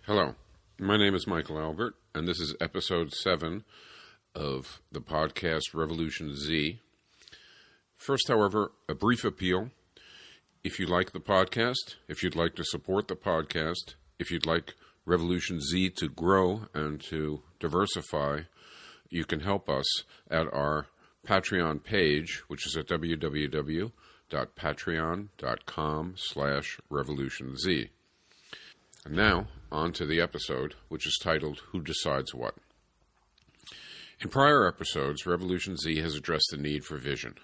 Hello, my name is Michael Albert, and this is episode 7 of the podcast Revolution Z. First, however, a brief appeal. If you like the podcast, if you'd like to support the podcast, if you'd like Revolution Z to grow and to diversify, you can help us at our Patreon page, which is at www.patreon.com/revolutionz. And now, on to the episode, which is titled, Who Decides What? In prior episodes, Revolution Z has addressed the need for vision.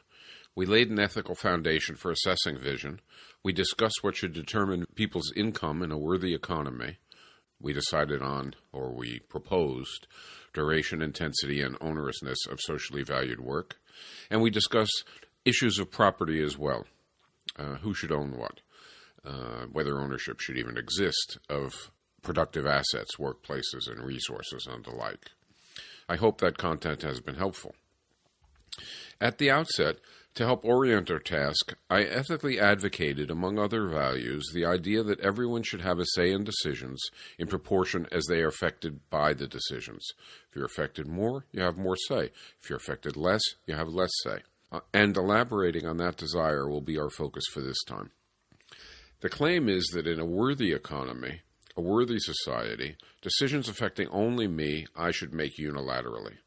We laid an ethical foundation for assessing vision. We discussed what should determine people's income in a worthy economy. We decided on, or we proposed, duration, intensity, and onerousness of socially valued work. And we discussed issues of property as well. Who should own what? Whether ownership should even exist of productive assets, workplaces, and resources, and the like. I hope that content has been helpful. At the outset, to help orient our task, I ethically advocated, among other values, the idea that everyone should have a say in decisions in proportion as they are affected by the decisions. If you're affected more, you have more say. If you're affected less, you have less say. And elaborating on that desire will be our focus for this time. The claim is that in a worthy economy, a worthy society, decisions affecting only me, I should make unilaterally.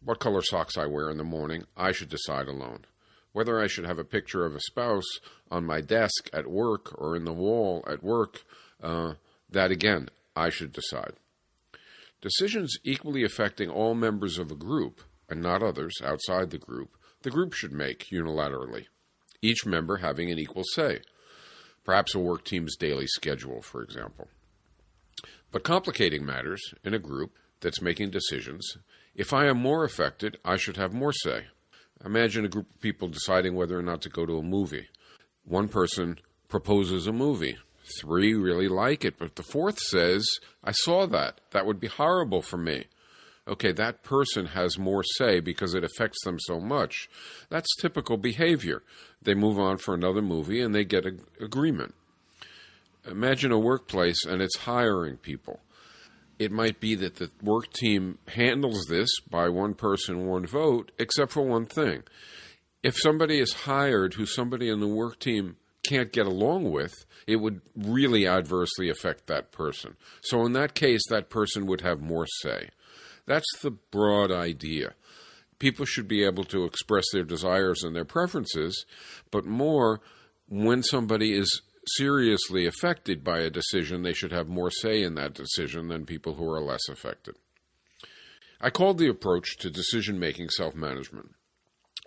What color socks I wear in the morning, I should decide alone. Whether I should have a picture of a spouse on my desk at work or in the wall at work, that again, I should decide. Decisions equally affecting all members of a group, and not others outside the group should make unilaterally, each member having an equal say. Perhaps a work team's daily schedule, for example. But complicating matters in a group that's making decisions, if I am more affected, I should have more say. Imagine a group of people deciding whether or not to go to a movie. One person proposes a movie. 3 really like it, but the 4th says, I saw that. That would be horrible for me. Okay, that person has more say because it affects them so much. That's typical behavior. They move on for another movie and they get an agreement. Imagine a workplace and it's hiring people. It might be that the work team handles this by one person, one vote, except for one thing. If somebody is hired who somebody in the work team can't get along with, it would really adversely affect that person. So in that case, that person would have more say. That's the broad idea. People should be able to express their desires and their preferences, but more, when somebody is seriously affected by a decision, they should have more say in that decision than people who are less affected. I called the approach to decision-making self-management,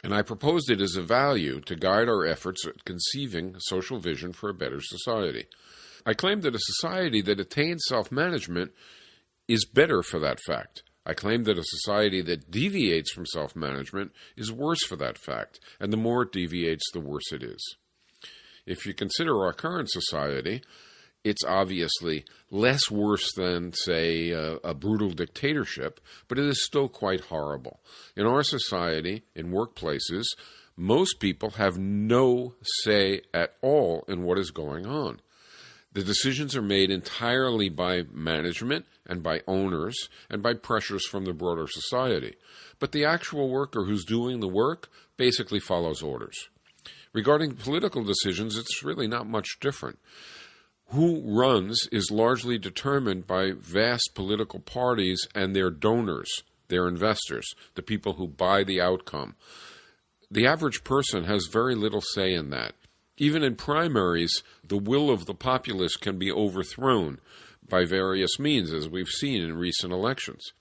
and I proposed it as a value to guide our efforts at conceiving social vision for a better society. I claimed that a society that attains self-management is better for that fact. I claim that a society that deviates from self-management is worse for that fact, and the more it deviates, the worse it is. If you consider our current society, it's obviously less worse than, say, a brutal dictatorship, but it is still quite horrible. In our society, in workplaces, most people have no say at all in what is going on. The decisions are made entirely by management and by owners and by pressures from the broader society. But the actual worker who's doing the work basically follows orders. Regarding political decisions, it's really not much different. Who runs is largely determined by vast political parties and their donors, their investors, the people who buy the outcome. The average person has very little say in that. Even in primaries, the will of the populace can be overthrown by various means, as we've seen in recent elections.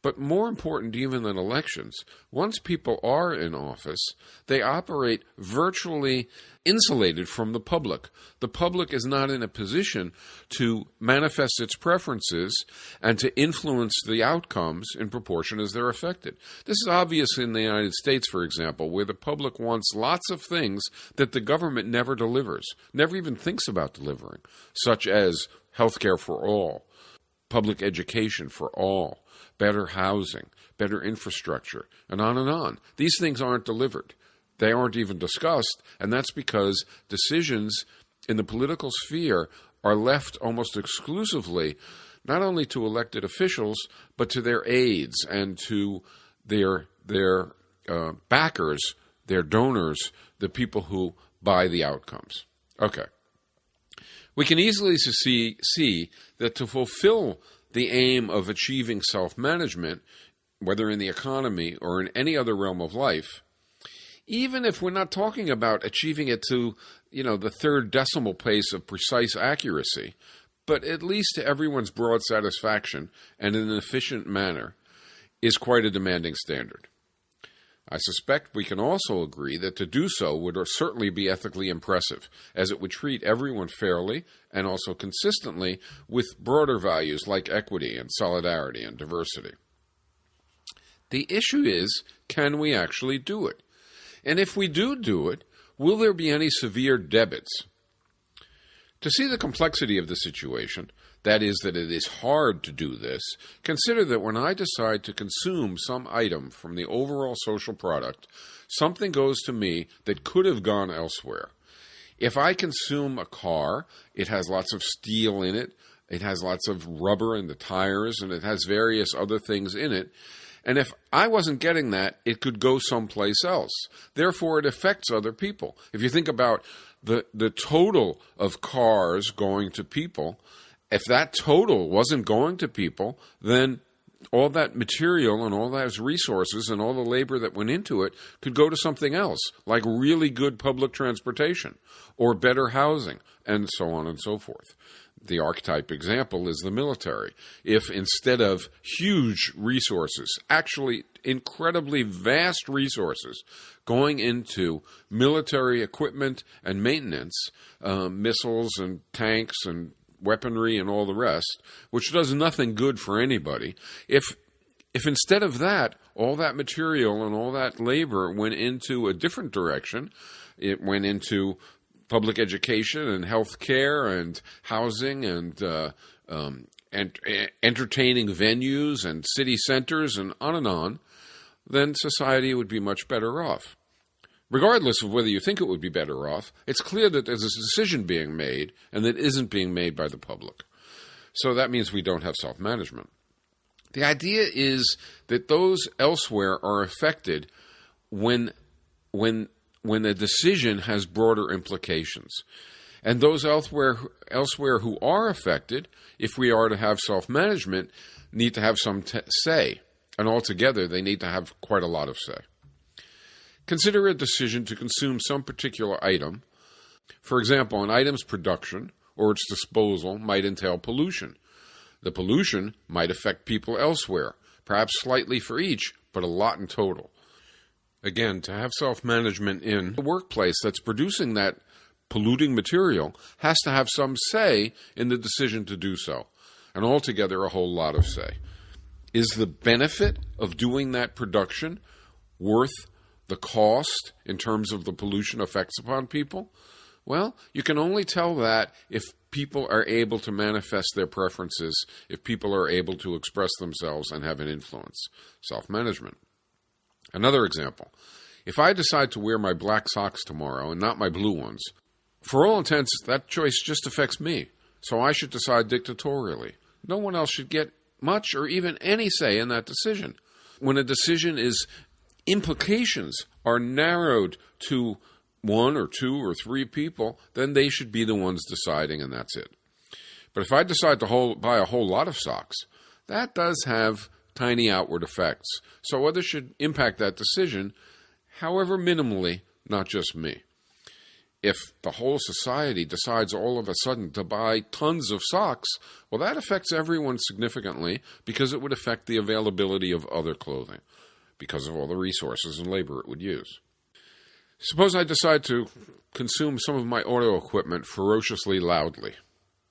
But more important even than elections, once people are in office, they operate virtually insulated from the public. The public is not in a position to manifest its preferences and to influence the outcomes in proportion as they're affected. This is obvious in the United States, for example, where the public wants lots of things that the government never delivers, never even thinks about delivering, such as health care for all, public education for all, better housing, better infrastructure, and on and on. These things aren't delivered. They aren't even discussed, and that's because decisions in the political sphere are left almost exclusively not only to elected officials, but to their aides and to their backers, their donors, the people who buy the outcomes. Okay. We can easily see that to fulfill the aim of achieving self-management, whether in the economy or in any other realm of life, even if we're not talking about achieving it to, the third decimal place of precise accuracy, but at least to everyone's broad satisfaction and in an efficient manner, is quite a demanding standard. I suspect we can also agree that to do so would certainly be ethically impressive, as it would treat everyone fairly and also consistently with broader values like equity and solidarity and diversity. The issue is, can we actually do it? And if we do it, will there be any severe debits? To see the complexity of the situation, that is, that it is hard to do this, consider that when I decide to consume some item from the overall social product, something goes to me that could have gone elsewhere. If I consume a car, it has lots of steel in it, it has lots of rubber in the tires, and it has various other things in it. And if I wasn't getting that, it could go someplace else. Therefore, it affects other people. If you think about the total of cars going to people, if that total wasn't going to people, then all that material and all those resources and all the labor that went into it could go to something else, like really good public transportation or better housing, and so on and so forth. The archetype example is the military. If instead of huge resources, actually incredibly vast resources, going into military equipment and maintenance, missiles and tanks and weaponry and all the rest, which does nothing good for anybody, if instead of that, all that material and all that labor went into a different direction, it went into public education and health care and housing and entertaining venues and city centers and on, then society would be much better off. Regardless of whether you think it would be better off, it's clear that there's a decision being made and that isn't being made by the public. So that means we don't have self-management. The idea is that those elsewhere are affected when a decision has broader implications. And those elsewhere who are affected, if we are to have self-management, need to have some say. And altogether, they need to have quite a lot of say. Consider a decision to consume some particular item. For example, an item's production or its disposal might entail pollution. The pollution might affect people elsewhere, perhaps slightly for each, but a lot in total. Again, to have self-management in the workplace that's producing that polluting material has to have some say in the decision to do so, and altogether a whole lot of say. Is the benefit of doing that production worth the cost in terms of the pollution effects upon people? Well, you can only tell that if people are able to manifest their preferences, if people are able to express themselves and have an influence. Self-management. Another example. If I decide to wear my black socks tomorrow and not my blue ones, for all intents, that choice just affects me. So I should decide dictatorially. No one else should get much or even any say in that decision. When a decision is implications are narrowed to one or two or three people, then they should be the ones deciding, and that's it. But if I decide to buy a whole lot of socks, that does have tiny outward effects. So others should impact that decision, however minimally, not just me. If the whole society decides all of a sudden to buy tons of socks, well, that affects everyone significantly because it would affect the availability of other clothing, because of all the resources and labor it would use. Suppose I decide to consume some of my audio equipment ferociously loudly.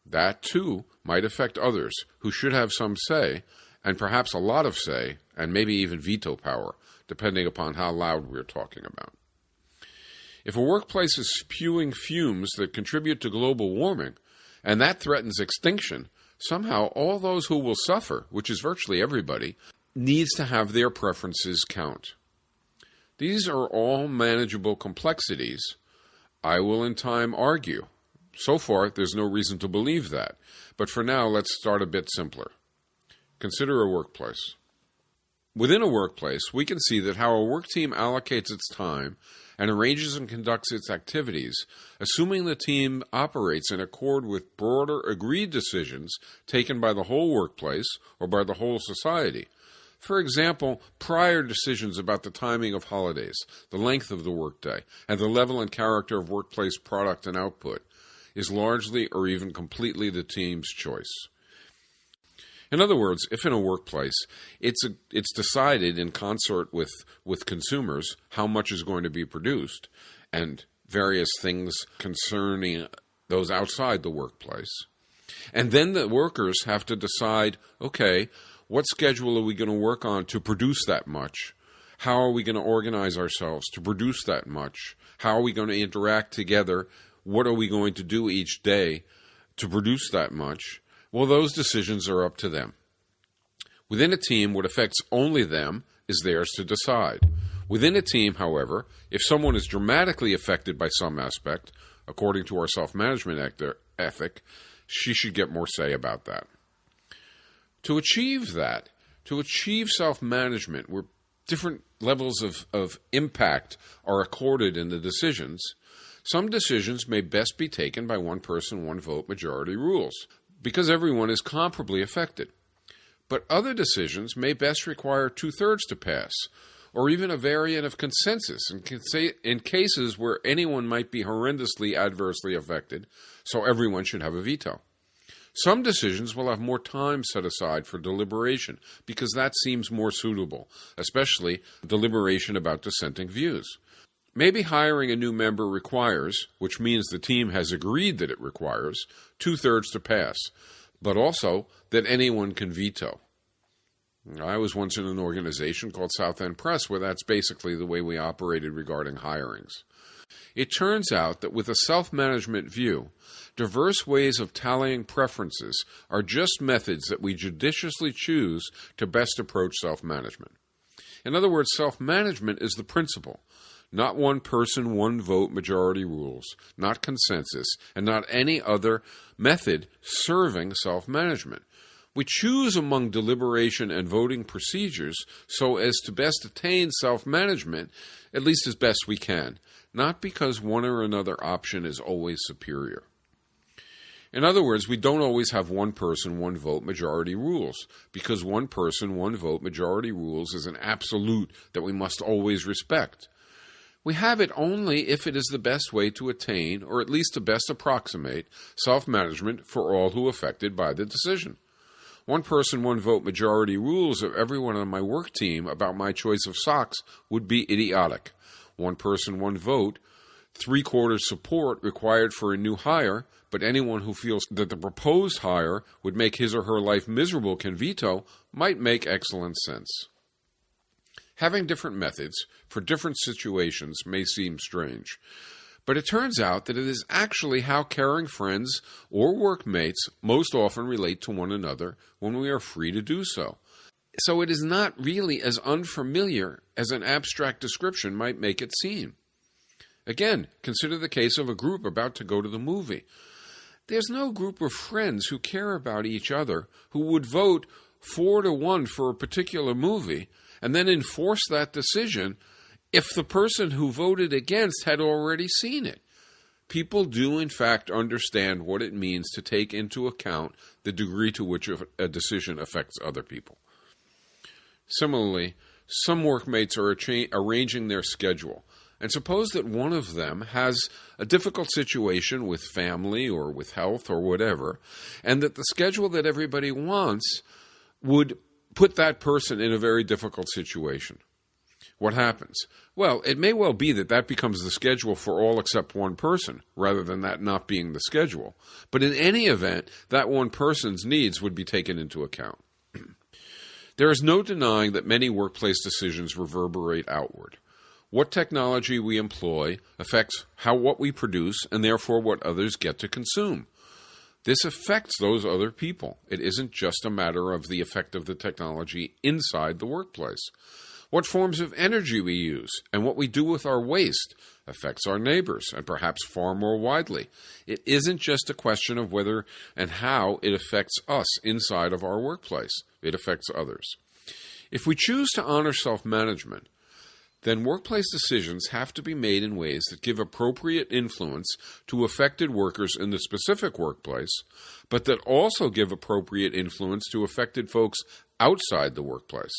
That, too, might affect others who should have some say, and perhaps a lot of say, and maybe even veto power, depending upon how loud we're talking about. If a workplace is spewing fumes that contribute to global warming, and that threatens extinction, somehow all those who will suffer, which is virtually everybody, needs to have their preferences count. These are all manageable complexities, I will in time argue, So far, there's no reason to believe that. But for now, let's start a bit simpler. Consider a workplace. Within a workplace, we can see that how a work team allocates its time and arranges and conducts its activities, assuming the team operates in accord with broader agreed decisions taken by the whole workplace or by the whole society. For example, prior decisions about the timing of holidays, the length of the workday, and the level and character of workplace product and output is largely or even completely the team's choice. In other words, if in a workplace it's decided in concert with consumers how much is going to be produced and various things concerning those outside the workplace, and then the workers have to decide, okay, what schedule are we going to work on to produce that much? How are we going to organize ourselves to produce that much? How are we going to interact together? What are we going to do each day to produce that much? Well, those decisions are up to them. Within a team, what affects only them is theirs to decide. Within a team, however, if someone is dramatically affected by some aspect, according to our self-management ethic, she should get more say about that. To achieve self-management, where different levels of impact are accorded in the decisions, some decisions may best be taken by one person, one vote majority rules, because everyone is comparably affected. But other decisions may best require 2/3 to pass, or even a variant of consensus in cases where anyone might be horrendously adversely affected, so everyone should have a veto. Some decisions will have more time set aside for deliberation, because that seems more suitable, especially deliberation about dissenting views. Maybe hiring a new member requires, which means the team has agreed that it requires, 2/3 to pass, but also that anyone can veto. I was once in an organization called South End Press where that's basically the way we operated regarding hirings. It turns out that with a self-management view, diverse ways of tallying preferences are just methods that we judiciously choose to best approach self-management. In other words, self-management is the principle, not one person, one vote majority rules, not consensus, and not any other method serving self-management. We choose among deliberation and voting procedures so as to best attain self-management, at least as best we can, not because one or another option is always superior. In other words, we don't always have one person, one vote majority rules, because one person, one vote majority rules is an absolute that we must always respect. We have it only if it is the best way to attain, or at least to best approximate, self-management for all who are affected by the decision. One person, one vote majority rules of everyone on my work team about my choice of socks would be idiotic. One person, one vote, 3/4 support required for a new hire, but anyone who feels that the proposed hire would make his or her life miserable can veto, might make excellent sense. Having different methods for different situations may seem strange, but it turns out that it is actually how caring friends or workmates most often relate to one another when we are free to do so. So it is not really as unfamiliar as an abstract description might make it seem. Again, consider the case of a group about to go to the movie. There's no group of friends who care about each other who would vote 4-1 for a particular movie and then enforce that decision if the person who voted against had already seen it. People do, in fact, understand what it means to take into account the degree to which a decision affects other people. Similarly, some workmates are arranging their schedule, and suppose that one of them has a difficult situation with family or with health or whatever, and that the schedule that everybody wants would put that person in a very difficult situation. What happens? Well, it may well be that that becomes the schedule for all except one person, rather than that not being the schedule. But in any event, that one person's needs would be taken into account. There is no denying that many workplace decisions reverberate outward. What technology we employ affects what we produce and therefore what others get to consume. This affects those other people. It isn't just a matter of the effect of the technology inside the workplace. What forms of energy we use and what we do with our waste affects our neighbors, and perhaps far more widely. It isn't just a question of whether and how it affects us inside of our workplace. It affects others. If we choose to honor self-management, then workplace decisions have to be made in ways that give appropriate influence to affected workers in the specific workplace, but that also give appropriate influence to affected folks outside the workplace.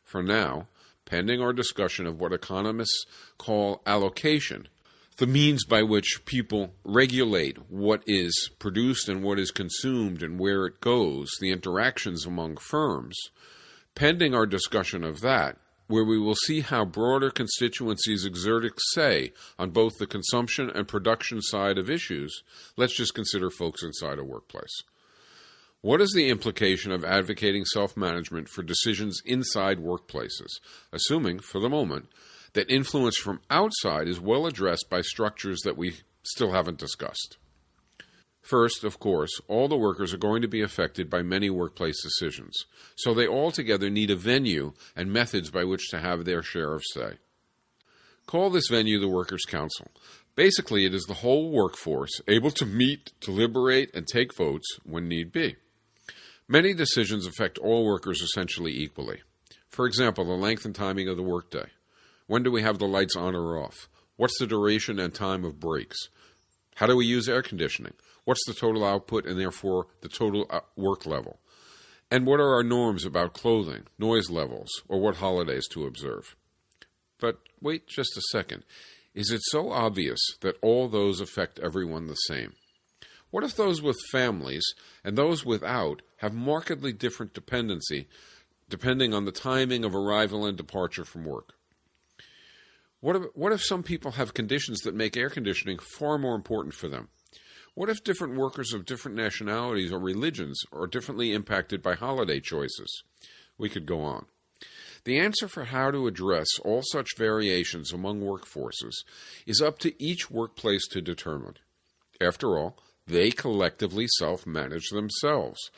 For now, pending our discussion of what economists call allocation, the means by which people regulate what is produced and what is consumed and where it goes, the interactions among firms, pending our discussion of that, where we will see how broader constituencies exert a say on both the consumption and production side of issues, let's just consider folks inside a workplace. What is the implication of advocating self-management for decisions inside workplaces, assuming, for the moment, that influence from outside is well addressed by structures that we still haven't discussed? First, of course, all the workers are going to be affected by many workplace decisions, so they all together need a venue and methods by which to have their share of say. Call this venue the Workers' Council. Basically, it is the whole workforce able to meet, deliberate, and take votes when need be. Many decisions affect all workers essentially equally. For example, the length and timing of the workday. When do we have the lights on or off? What's the duration and time of breaks? How do we use air conditioning? What's the total output and therefore the total work level? And what are our norms about clothing, noise levels, or what holidays to observe? But wait just a second. Is it so obvious that all those affect everyone the same? What if those with families and those without have markedly different dependency depending on the timing of arrival and departure from work? What if some people have conditions that make air conditioning far more important for them? What if different workers of different nationalities or religions are differently impacted by holiday choices? We could go on. The answer for how to address all such variations among workforces is up to each workplace to determine. After all, they collectively self-manage themselves.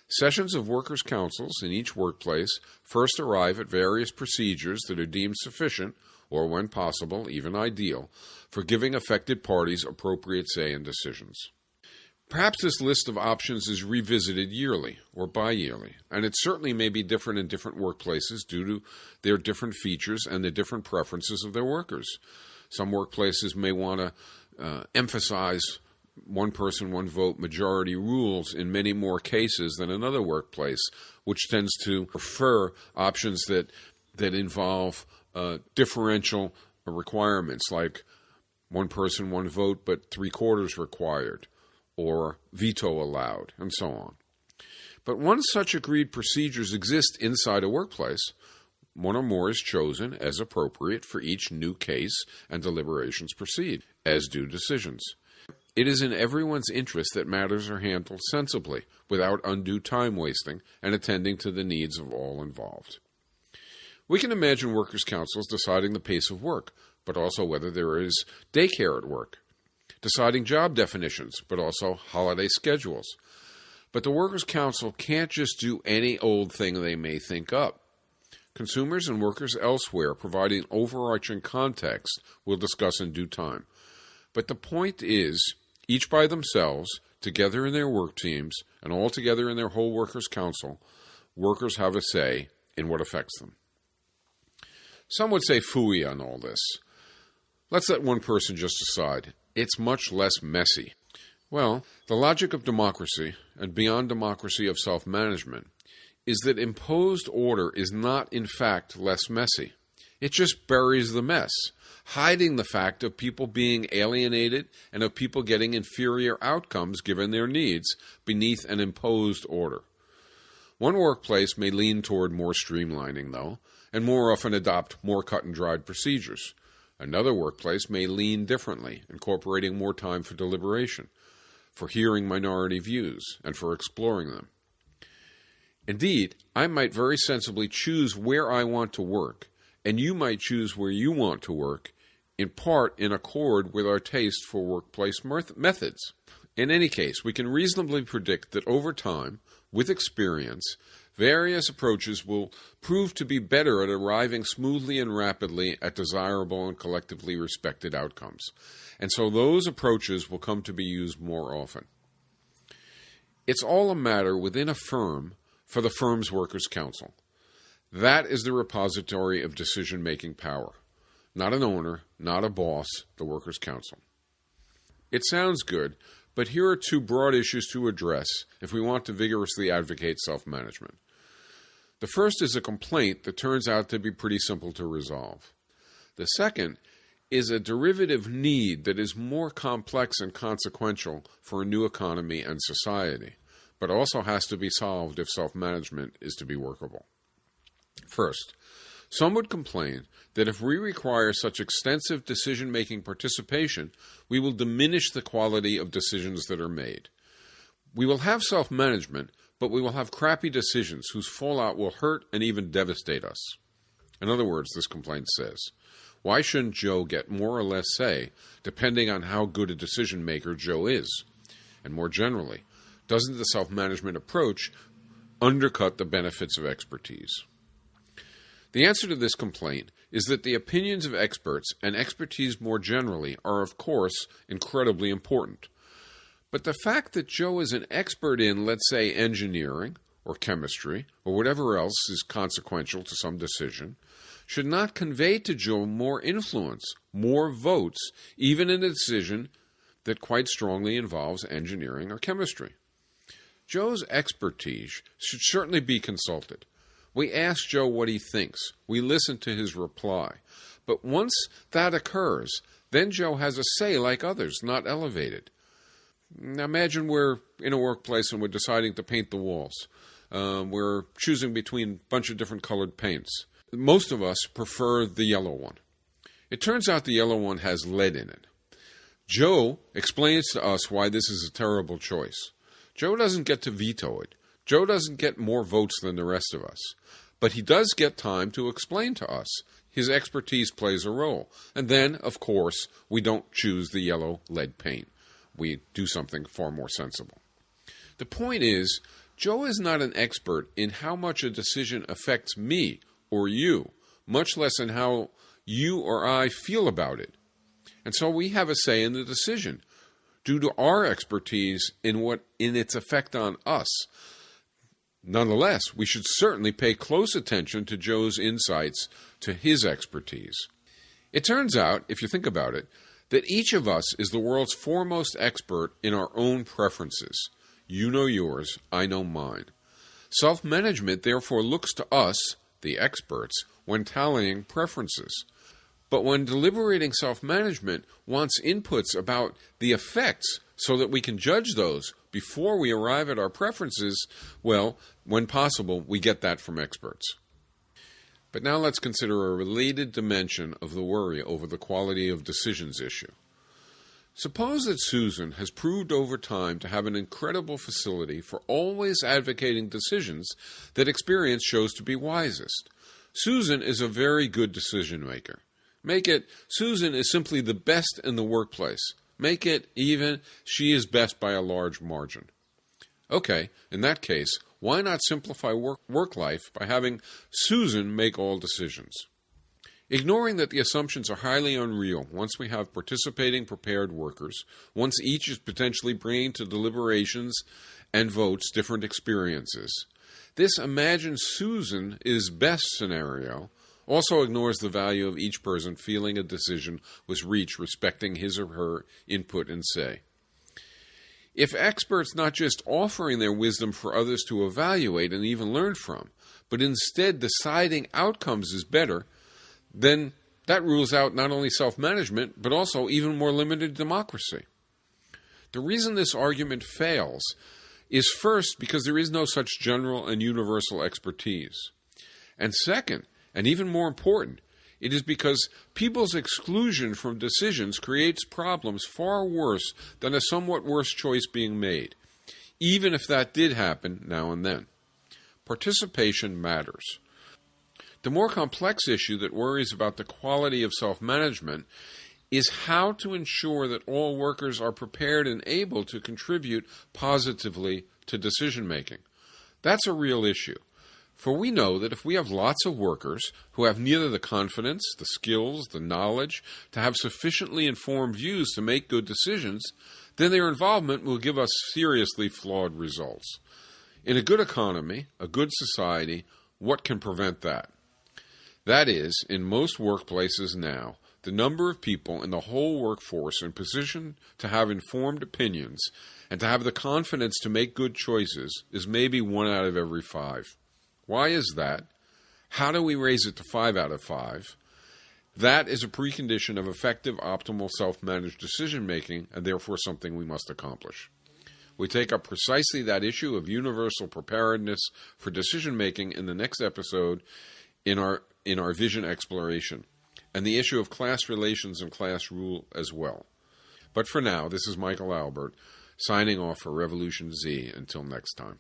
Sessions of workers' councils in each workplace first arrive at various procedures that are deemed sufficient, or when possible, even ideal, for giving affected parties appropriate say in decisions. Perhaps this list of options is revisited yearly or bi-yearly, and it certainly may be different in different workplaces due to their different features and the different preferences of their workers. Some workplaces may want to emphasize one person, one vote majority rules in many more cases than another workplace, which tends to prefer options that involve differential requirements like one person, one vote, but 3/4 required, or veto allowed, and so on. But once such agreed procedures exist inside a workplace, one or more is chosen as appropriate for each new case and deliberations proceed, as do decisions. It is in everyone's interest that matters are handled sensibly, without undue time wasting and attending to the needs of all involved. We can imagine workers' councils deciding the pace of work, but also whether there is daycare at work, deciding job definitions, but also holiday schedules. But the workers' council can't just do any old thing they may think up. Consumers and workers elsewhere providing overarching context we'll discuss in due time. But the point is, each by themselves, together in their work teams, and all together in their whole workers' council, workers have a say in what affects them. Some would say phooey on all this. Let's let one person just decide. It's much less messy. Well, the logic of democracy, and beyond democracy of self-management, is that imposed order is not in fact less messy. It just buries the mess, hiding the fact of people being alienated and of people getting inferior outcomes given their needs beneath an imposed order. One workplace may lean toward more streamlining, though, and more often adopt more cut-and-dried procedures. Another workplace may lean differently, incorporating more time for deliberation, for hearing minority views, and for exploring them. Indeed, I might very sensibly choose where I want to work, and you might choose where you want to work, in part in accord with our taste for workplace methods. In any case, we can reasonably predict that over time, with experience, various approaches will prove to be better at arriving smoothly and rapidly at desirable and collectively respected outcomes. And so those approaches will come to be used more often. It's all a matter within a firm for the firm's workers' council. That is the repository of decision-making power. Not an owner, not a boss, the workers' council. It sounds good, but here are two broad issues to address if we want to vigorously advocate self-management. The first is a complaint that turns out to be pretty simple to resolve. The second is a derivative need that is more complex and consequential for a new economy and society, but also has to be solved if self-management is to be workable. First, some would complain that if we require such extensive decision-making participation, we will diminish the quality of decisions that are made. We will have self-management, but we will have crappy decisions whose fallout will hurt and even devastate us. In other words, this complaint says, why shouldn't Joe get more or less say, depending on how good a decision-maker Joe is? And more generally, doesn't the self-management approach undercut the benefits of expertise? The answer to this complaint is that the opinions of experts and expertise more generally are, of course, incredibly important. But the fact that Joe is an expert in, let's say, engineering or chemistry or whatever else is consequential to some decision should not convey to Joe more influence, more votes, even in a decision that quite strongly involves engineering or chemistry. Joe's expertise should certainly be consulted. We ask Joe what he thinks. We listen to his reply. But once that occurs, then Joe has a say like others, not elevated. Now imagine we're in a workplace and we're deciding to paint the walls. We're choosing between a bunch of different colored paints. Most of us prefer the yellow one. It turns out the yellow one has lead in it. Joe explains to us why this is a terrible choice. Joe doesn't get to veto it. Joe doesn't get more votes than the rest of us. But he does get time to explain to us. His expertise plays a role. And then, of course, we don't choose the yellow lead paint. We do something far more sensible. The point is, Joe is not an expert in how much a decision affects me or you, much less in how you or I feel about it. And so we have a say in the decision, due to our expertise in its effect on us. Nonetheless, we should certainly pay close attention to Joe's insights, to his expertise. It turns out, if you think about it, that each of us is the world's foremost expert in our own preferences. You know yours, I know mine. Self-management therefore looks to us, the experts, when tallying preferences. But when deliberating self-management wants inputs about the effects so that we can judge those before we arrive at our preferences, well, when possible, we get that from experts. But now let's consider a related dimension of the worry over the quality of decisions issue. Suppose that Susan has proved over time to have an incredible facility for always advocating decisions that experience shows to be wisest. Susan is a very good decision maker. Make it, Susan is simply the best in the workplace. Make it even, she is best by a large margin. Okay, in that case, why not simplify work life by having Susan make all decisions? Ignoring that the assumptions are highly unreal once we have participating prepared workers, once each is potentially bringing to deliberations and votes different experiences. This imagined Susan is best scenario also ignores the value of each person feeling a decision was reached respecting his or her input and say. If experts not just offering their wisdom for others to evaluate and even learn from, but instead deciding outcomes is better, then that rules out not only self-management, but also even more limited democracy. The reason this argument fails is first because there is no such general and universal expertise. And second, and even more important, it is because people's exclusion from decisions creates problems far worse than a somewhat worse choice being made, even if that did happen now and then. Participation matters. The more complex issue that worries about the quality of self-management is how to ensure that all workers are prepared and able to contribute positively to decision-making. That's a real issue. For we know that if we have lots of workers who have neither the confidence, the skills, the knowledge to have sufficiently informed views to make good decisions, then their involvement will give us seriously flawed results. In a good economy, a good society, what can prevent that? That is, in most workplaces now, the number of people in the whole workforce in position to have informed opinions and to have the confidence to make good choices is maybe 1 out of every 5. Why is that? How do we raise it to 5 out of 5? That is a precondition of effective, optimal, self-managed decision-making, and therefore something we must accomplish. We take up precisely that issue of universal preparedness for decision-making in the next episode in our vision exploration, and the issue of class relations and class rule as well. But for now, this is Michael Albert, signing off for Revolution Z. Until next time.